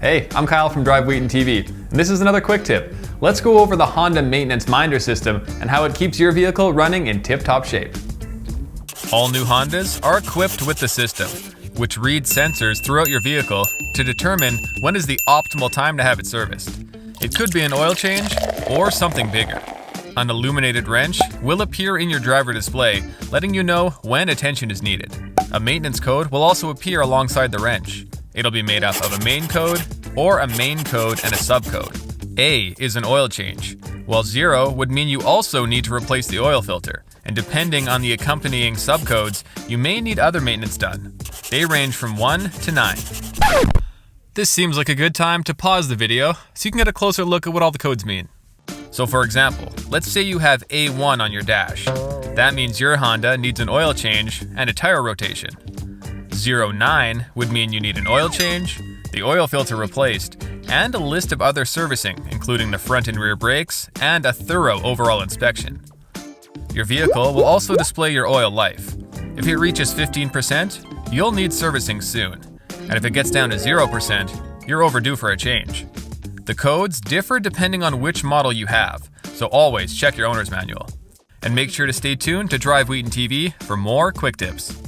Hey, I'm Kyle from Drive Wheaton TV, and this is another quick tip. Let's go over the Honda Maintenance Minder system and how it keeps your vehicle running in tip-top shape. All new Hondas are equipped with the system, which reads sensors throughout your vehicle to determine when is the optimal time to have it serviced. It could be an oil change or something bigger. An illuminated wrench will appear in your driver display, letting you know when attention is needed. A maintenance code will also appear alongside the wrench. It'll be made up of a main code or a main code and a subcode. A is an oil change, while 0 would mean you also need to replace the oil filter, and depending on the accompanying subcodes, you may need other maintenance done. They range from 1 to 9. This seems like a good time to pause the video so you can get a closer look at what all the codes mean. So for example, let's say you have A1 on your dash. That means your Honda needs an oil change and a tire rotation. 09 would mean you need an oil change, the oil filter replaced, and a list of other servicing, including the front and rear brakes and a thorough overall inspection. Your vehicle will also display your oil life. If it reaches 15%, you'll need servicing soon, and if it gets down to 0%, you're overdue for a change. The codes differ depending on which model you have, so always check your owner's manual. And make sure to stay tuned to Drive Wheaton TV for more quick tips.